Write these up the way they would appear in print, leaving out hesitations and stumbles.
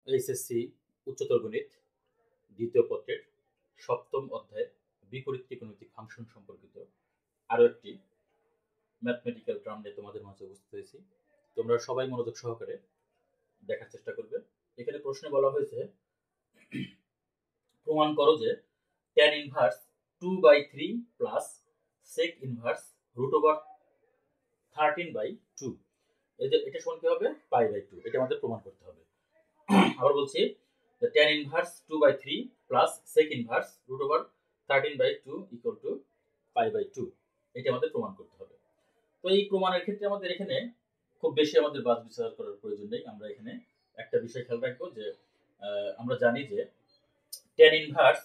HSC উচ্চতর গণিত দ্বিতীয় পত্রের সপ্তম অধ্যায় বিপরীত ত্রিকোণমিতিক ফাংশন সম্পর্কিত আরো একটি ম্যাথমেটিক্যাল টার্ম নিয়ে তোমাদের মাঝে উপস্থিত হয়েছি। তোমরা সবাই মনোযোগ সহকারে দেখার চেষ্টা করবে। এখানে প্রশ্নে বলা হয়েছে প্রমাণ করো যে tan inverse 2/3 plus sec inverse √13/2 এটা সমান কি হবে π/2। এটা আমাদের প্রমাণ করতে হবে। আবার বলছি tan inverse 2/3 plus sec inverse √13/2 equal to π/2। এটা আমাদের প্রমাণ করতে হবে। তো এই প্রমাণের ক্ষেত্রে আমাদের এখানে খুব বেশি আমাদের বাদ বিচার করার প্রয়োজন নেই। আমরা এখানে একটা বিষয় খেয়াল রাখবো যে আমরা জানি যে tan inverse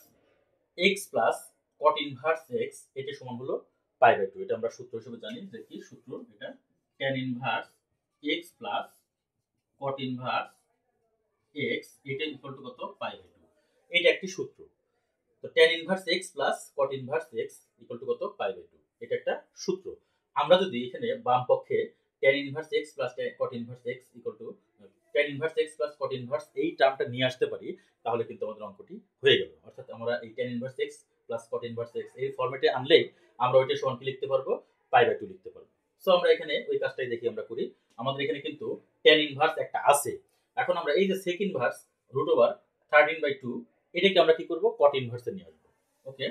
x plus cot inverse x এটা সমান হলো π/2। এটা আমরা সূত্র হিসেবে জানি যে কি সূত্র, এটা tan inverse x plus cot inverse x এটা ইকুয়াল টু কত π/2। এটা একটি সূত্র। তো tan inverse x plus cot inverse x equal to কত π/2। এটা একটা সূত্র। আমরা যদি এখানে বাম পক্ষে tan inverse x plus cot inverse x equal to tan inverse x plus cot inverse এই টার্মটা নিয়ে আসতে পারি, তাহলে কিন্তু আমাদের অঙ্কটি হয়ে গেল। অর্থাৎ আমরা এই tan inverse x plus cot inverse x এই ফরম্যাটে আনলেই আমরা ওইটা সমান কি লিখতে পারবো, π/2 লিখতে পারবো। সো আমরা এখানে ওই কাজটাই দেখি আমরা করি। আমাদের এখানে কিন্তু tan ইনভার্স একটা আছে। এখন আমরা এই যে sec ইনভার্স √13/2 এটাকে আমরা কি করব, cot ইনভার্সে নিয়ে আসবো। ওকে,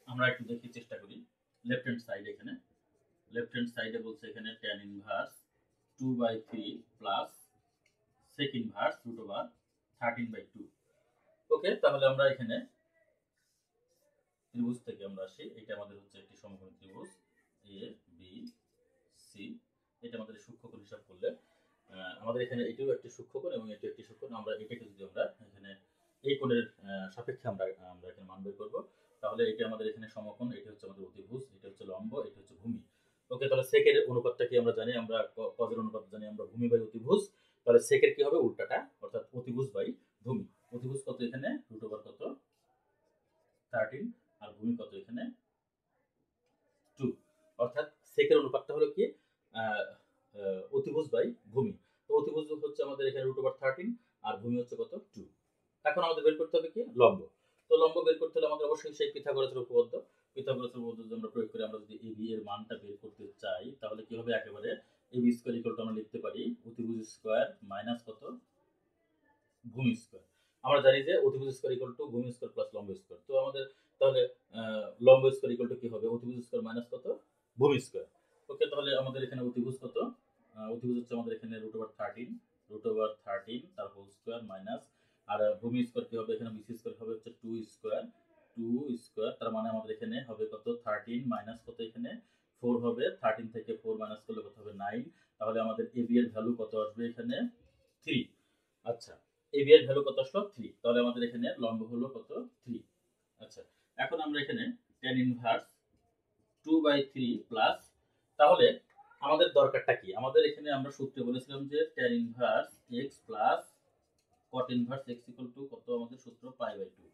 আমরা একটু দেখি চেষ্টা করি। লেফট হ্যান্ড সাইড এখানে লেফট হ্যান্ড সাইডে বলছে এখানে tan inverse 2/3 plus sec inverse √13/2। ওকে, তাহলে আমরা এখানে ত্রিভুজ থেকে আমরা আসি। এটা আমাদের হচ্ছে একটি সমকোণী ত্রিভুজ এ বি সি। এটা আমাদের সূক্ষ্মকোণ হিসাব করলে আমাদের এখানে এটিও একটি সূক্ষ্মকোণ এবং এটি একটি সূক্ষ্মকোণ। আমরা এটাকে যদি আমরা এখানে এই কোণের সাপেক্ষে আমরা এখানে মান বের করব, তাহলে এটা আমাদের এখানে সমকোণ, এটা হচ্ছে আমাদের অতিভুজ, এটা হচ্ছে লম্ব, এটা হচ্ছে ভূমি। ওকে, তাহলে সেকের অনুপাতটা কি আমরা জানি, আমরা কজের অনুপাত জানি আমরা ভূমি বাই অতিভুজ। তাহলে সেকের কি হবে উল্টাটা, অর্থাৎ অতিভুজ বাই ভূমি। অতিভুজ কত এখানে √কত 13 আর ভূমি কত এখানে 2। অর্থাৎ সেকের অনুপাতটা হলো কি অতিভুজ বাই ভূমি। তো অতিভুজ হচ্ছে আমাদের এখানে √13 আর ভূমি হচ্ছে কত 2। এখন আমাদের বের করতে হবে কি লম্ব। তো লম্ব বের করতে হলে আমাদের অবশ্যই সেই পিথাগোরাসের উপপাদ্য যদি আমরা প্রয়োগ করি, আমরা যদি এবি এর মানটা বের করতে চাই, তাহলে কি হবে, একেবারে এবি স্কয়ার ইকুয়াল টু আমরা লিখতে পারি অতিভুজ স্কয়ার মাইনাস কত ভূমি স্কয়ার। আমরা জানি যে অতিভুজ স্কয়ার ইকুয়াল টু ভূমি স্কয়ার প্লাস লম্ব স্কয়ার। তো আমাদের তাহলে লম্ব স্কয়ার ইকুয়াল টু কি হবে, অতিভুজ স্কয়ার মাইনাস কত ভূমি স্কয়ার। ওকে, তাহলে আমাদের এখানে অতিভুজ কত, অতিভুজ হচ্ছে আমাদের এখানে √13 তার হোল স্কয়ার মাইনাস, আর ভূমি স্কয়ার কি হবে এখানে বিসি স্কয়ার হবে হচ্ছে 2 স্কয়ার। তার মানে আমাদের এখানে হবে কত 13 মাইনাস কত এখানে 4 হবে। 13 থেকে 4 মাইনাস করলে কত হবে 9। তাহলে আমাদের এবি এর ভ্যালু কত আসবে এখানে 3। আচ্ছা, এবি এর ভ্যালু কত আসলো 3। তাহলে আমাদের এখানে লম্ব হলো কত 3। আচ্ছা, এখন আমরা এখানে tan ইনভার্স 2/3 প্লাস, তাহলে আমাদের দরকারটা কি, আমাদের এখানে আমরা সূত্রে বলেছিলাম যে tan inverse x plus cot inverse x equal to কত, আমাদের সূত্র π/2।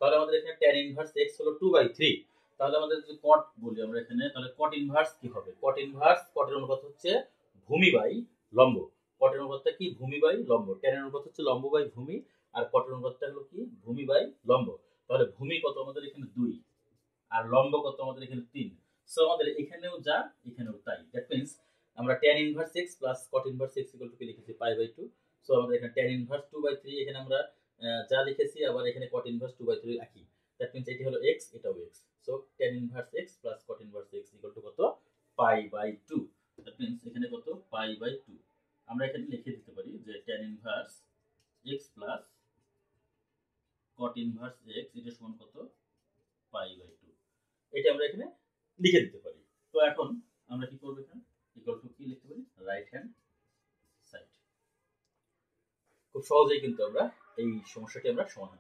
তাহলে আমাদের এখানে tan ইনভার্স x হলো 2/3। তাহলে আমাদের যদি cot বলি আমরা এখানে, তাহলে cot ইনভার্স কি হবে, cot ইনভার্স cot এর অনুপাত হচ্ছে ভূমি বাই লম্ব। cot এর অনুপাতটা কি ভূমি বাই লম্ব, tan এর অনুপাত হচ্ছে লম্ব বাই ভূমি, আর cot এর অনুপাতটা হলো কি ভূমি বাই লম্ব। তাহলে ভূমি কত আমাদের এখানে 2 আর লম্ব কত আমাদের এখানে 3। সো আমাদের এখানেও যা এখানেও তাই। দ্যাট মিন্স আমরা tan inverse x plus cot inverse x equal to কি লিখেছি π/2। সো আমাদের এখানে tan ইনভার্স 2/3 এখানে আমরা যা লিখেছি, আবার এখানে cot ইনভার্স 2/3 একই। দ্যাট মিন্স এটি হলো x, এটাও x। So tan inverse x plus cot inverse x equal to কত π/2। দ্যাট মিন্স এখানে কত π/2। আমরা এখানে লিখে দিতে পারি যে tan inverse x plus cot inverse x এটা সমান কত π/2। এটা আমরা এখানে লিখে দিতে পারি। তো এখন আমরা কি করব, এখানে ইকুয়াল টু কি লিখতে পারি, রাইট হ্যান্ড সাইড। খুব সহজেই কিন্তু আমরা এই সমস্যাটি আমরা সমাধান